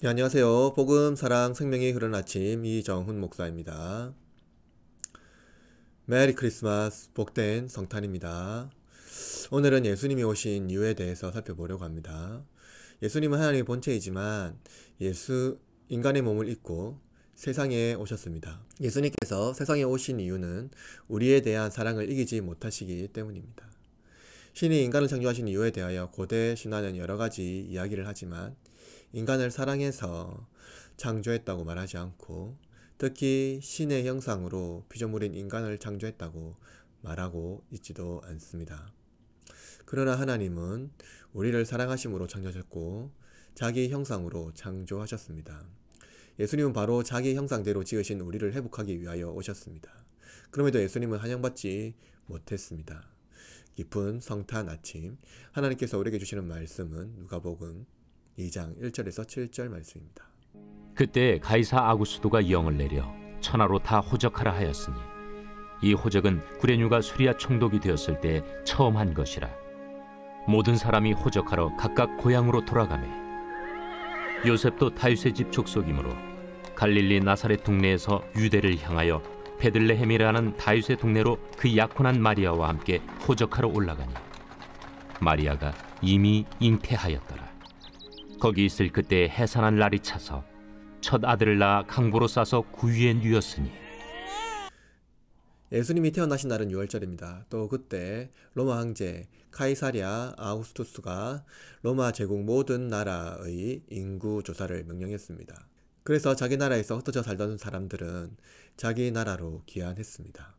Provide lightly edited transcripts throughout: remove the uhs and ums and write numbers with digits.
네, 안녕하세요. 복음, 사랑, 생명이 흐르는 아침 이정훈 목사입니다. 메리 크리스마스, 복된 성탄입니다. 오늘은 예수님이 오신 이유에 대해서 살펴보려고 합니다. 예수님은 하나님의 본체이지만 인간의 몸을 입고 세상에 오셨습니다. 예수님께서 세상에 오신 이유는 우리에 대한 사랑을 이기지 못하시기 때문입니다. 신이 인간을 창조하신 이유에 대하여 고대 신화는 여러 가지 이야기를 하지만 인간을 사랑해서 창조했다고 말하지 않고 특히 신의 형상으로 피조물인 인간을 창조했다고 말하고 있지도 않습니다. 그러나 하나님은 우리를 사랑하심으로 창조하셨고 자기 형상으로 창조하셨습니다. 예수님은 바로 자기 형상대로 지으신 우리를 회복하기 위하여 오셨습니다. 그럼에도 예수님은 환영받지 못했습니다. 깊은 성탄 아침, 하나님께서 우리에게 주시는 말씀은 누가복음 2장 1절에서 7절 말씀입니다. 그때 가이사 아구스도가 영을 내려 천하로 다 호적하라 하였으니 이 호적은 구레뉴가 수리아 총독이 되었을 때 처음 한 것이라. 모든 사람이 호적하러 각각 고향으로 돌아가매 요셉도 다윗의 집 족속이므로 갈릴리 나사렛 동네에서 유대를 향하여 베들레헴이라는 다윗의 동네로 그 약혼한 마리아와 함께 호적하러 올라가니 마리아가 이미 잉태하였더라. 거기 있을 그때 해산한 날이 차서 첫 아들을 낳아 강보로 싸서 구유에 누였으니. 예수님이 태어나신 날은 6월절입니다. 또 그때 로마 황제 카이사랴 아우구스투스가 로마 제국 모든 나라의 인구 조사를 명령했습니다. 그래서 자기 나라에서 흩어져 살던 사람들은 자기 나라로 귀환했습니다.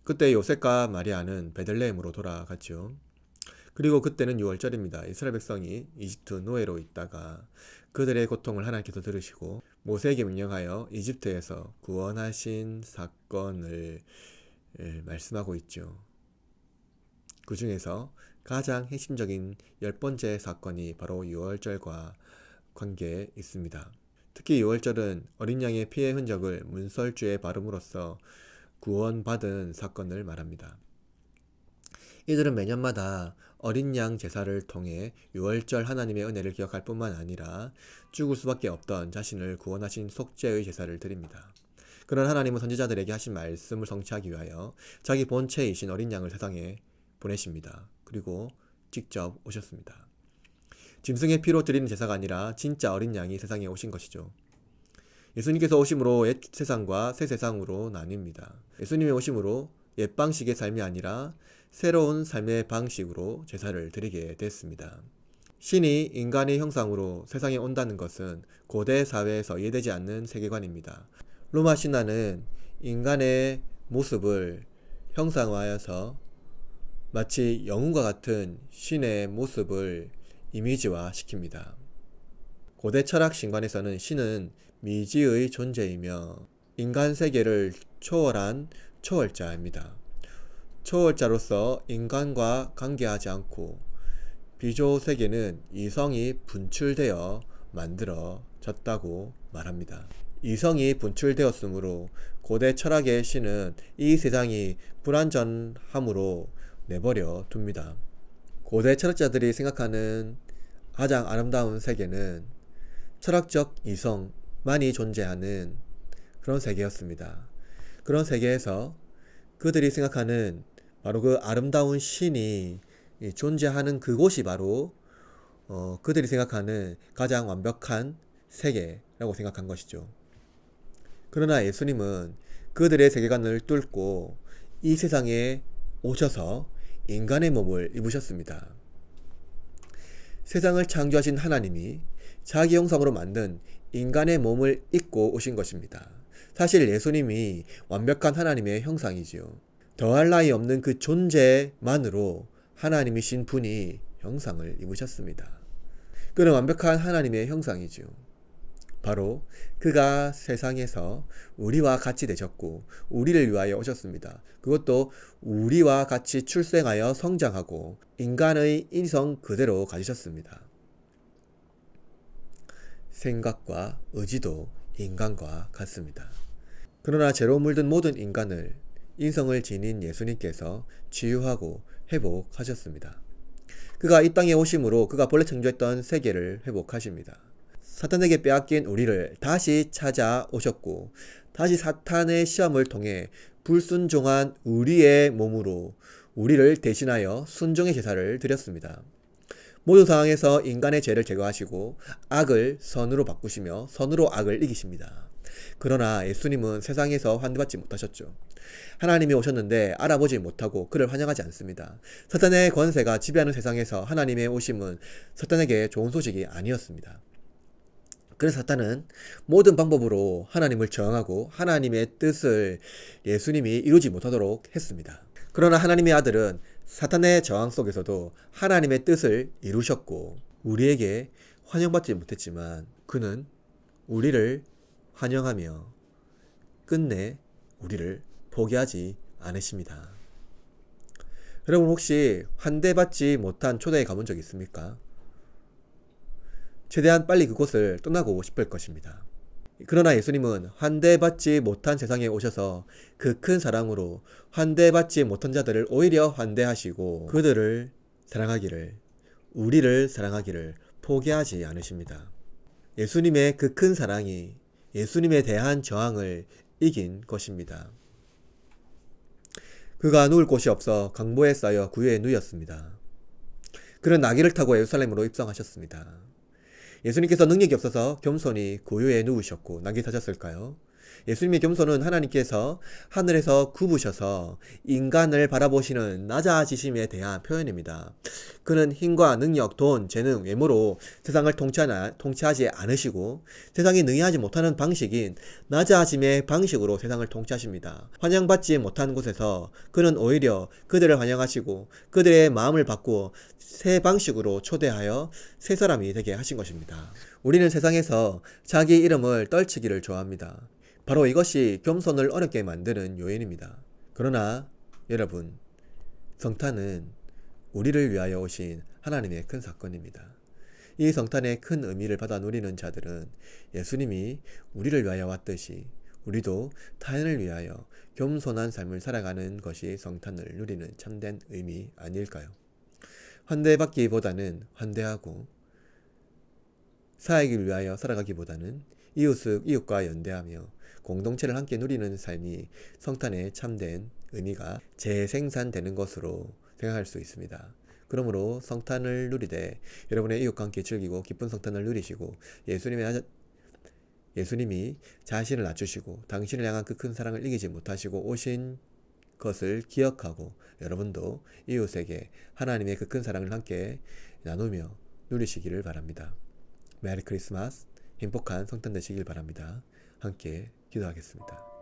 그때 요셉과 마리아는 베들레헴으로 돌아갔죠. 그리고 그때는 6월절입니다. 이스라엘 백성이 이집트 노예로 있다가 그들의 고통을 하나님께서 들으시고 모세에게 명령하여 이집트에서 구원하신 사건을 말씀하고 있죠. 그 중에서 가장 핵심적인 10번째 사건이 바로 6월절과 관계에 있습니다. 특히 6월절은 어린 양의 피의 흔적을 문설주에 바름으로써 구원받은 사건을 말합니다. 이들은 매년마다 어린 양 제사를 통해 6월절 하나님의 은혜를 기억할 뿐만 아니라 죽을 수밖에 없던 자신을 구원하신 속죄의 제사를 드립니다. 그런 하나님은 선지자들에게 하신 말씀을 성취하기 위하여 자기 본체이신 어린 양을 세상에 보내십니다. 그리고 직접 오셨습니다. 짐승의 피로 드리는 제사가 아니라 진짜 어린 양이 세상에 오신 것이죠. 예수님께서 오심으로 옛 세상과 새 세상으로 나뉩니다. 예수님의 오심으로 옛 방식의 삶이 아니라 새로운 삶의 방식으로 제사를 드리게 됐습니다. 신이 인간의 형상으로 세상에 온다는 것은 고대 사회에서 이해되지 않는 세계관입니다. 로마 신화는 인간의 모습을 형상화하여서 마치 영웅과 같은 신의 모습을 이미지화 시킵니다. 고대 철학 신관에서는 신은 미지의 존재이며 인간 세계를 초월한 초월자입니다. 초월자로서 인간과 관계하지 않고 비조 세계는 이성이 분출되어 만들어졌다고 말합니다. 이성이 분출되었으므로 고대 철학의 신은 이 세상이 불완전함으로 내버려 둡니다. 고대 철학자들이 생각하는 가장 아름다운 세계는 철학적 이성만이 존재하는 그런 세계였습니다. 그런 세계에서 그들이 생각하는 바로 그 아름다운 신이 존재하는 그곳이 바로 그들이 생각하는 가장 완벽한 세계라고 생각한 것이죠. 그러나 예수님은 그들의 세계관을 뚫고 이 세상에 오셔서 인간의 몸을 입으셨습니다. 세상을 창조하신 하나님이 자기 형상으로 만든 인간의 몸을 입고 오신 것입니다. 사실 예수님이 완벽한 하나님의 형상이지요. 더할 나위 없는 그 존재만으로 하나님이신 분이 형상을 입으셨습니다. 그는 완벽한 하나님의 형상이지요. 바로 그가 세상에서 우리와 같이 되셨고 우리를 위하여 오셨습니다. 그것도 우리와 같이 출생하여 성장하고 인간의 인성 그대로 가지셨습니다. 생각과 의지도 인간과 같습니다. 그러나 죄로 물든 모든 인간을 인성을 지닌 예수님께서 치유하고 회복하셨습니다. 그가 이 땅에 오심으로 그가 본래 창조했던 세계를 회복하십니다. 사탄에게 빼앗긴 우리를 다시 찾아오셨고 다시 사탄의 시험을 통해 불순종한 우리의 몸으로 우리를 대신하여 순종의 제사를 드렸습니다. 모든 상황에서 인간의 죄를 제거하시고 악을 선으로 바꾸시며 선으로 악을 이기십니다. 그러나 예수님은 세상에서 환대받지 못하셨죠. 하나님이 오셨는데 알아보지 못하고 그를 환영하지 않습니다. 사탄의 권세가 지배하는 세상에서 하나님의 오심은 사탄에게 좋은 소식이 아니었습니다. 그래서 사탄은 모든 방법으로 하나님을 저항하고 하나님의 뜻을 예수님이 이루지 못하도록 했습니다. 그러나 하나님의 아들은 사탄의 저항 속에서도 하나님의 뜻을 이루셨고 우리에게 환영받지 못했지만 그는 우리를 환영하며 끝내 우리를 포기하지 않으십니다. 여러분 혹시 환대받지 못한 초대에 가본 적 있습니까? 최대한 빨리 그곳을 떠나고 싶을 것입니다. 그러나 예수님은 환대받지 못한 세상에 오셔서 그 큰 사랑으로 환대받지 못한 자들을 오히려 환대하시고 그들을 사랑하기를, 우리를 사랑하기를 포기하지 않으십니다. 예수님의 그 큰 사랑이 예수님에 대한 저항을 이긴 것입니다. 그가 누울 곳이 없어 강보에 쌓여 구유에 누였습니다. 그는 나귀를 타고 예루살렘으로 입성하셨습니다. 예수님께서 능력이 없어서 겸손히 구유에 누우셨고 낙이 타셨을까요? 예수님의 겸손은 하나님께서 하늘에서 굽으셔서 인간을 바라보시는 낮아지심에 대한 표현입니다. 그는 힘과 능력, 돈, 재능, 외모로 세상을 통치하지 않으시고 세상이 능히하지 못하는 방식인 낮아짐의 방식으로 세상을 통치하십니다. 환영받지 못한 곳에서 그는 오히려 그들을 환영하시고 그들의 마음을 바꾸어 새 방식으로 초대하여 새 사람이 되게 하신 것입니다. 우리는 세상에서 자기 이름을 떨치기를 좋아합니다. 바로 이것이 겸손을 어렵게 만드는 요인입니다. 그러나 여러분, 성탄은 우리를 위하여 오신 하나님의 큰 사건입니다. 이 성탄의 큰 의미를 받아 누리는 자들은 예수님이 우리를 위하여 왔듯이 우리도 타인을 위하여 겸손한 삶을 살아가는 것이 성탄을 누리는 참된 의미 아닐까요? 환대받기보다는 환대하고 사역을 위하여 살아가기보다는 이웃과 연대하며 공동체를 함께 누리는 삶이 성탄의 참된 의미가 재생산되는 것으로 생각할 수 있습니다. 그러므로 성탄을 누리되 여러분의 이웃과 함께 즐기고 기쁜 성탄을 누리시고 예수님이 자신을 낮추시고 당신을 향한 그 큰 사랑을 이기지 못하시고 오신 것을 기억하고 여러분도 이웃에게 하나님의 그 큰 사랑을 함께 나누며 누리시기를 바랍니다. 메리 크리스마스, 행복한 성탄 되시길 바랍니다. 함께 기도하겠습니다.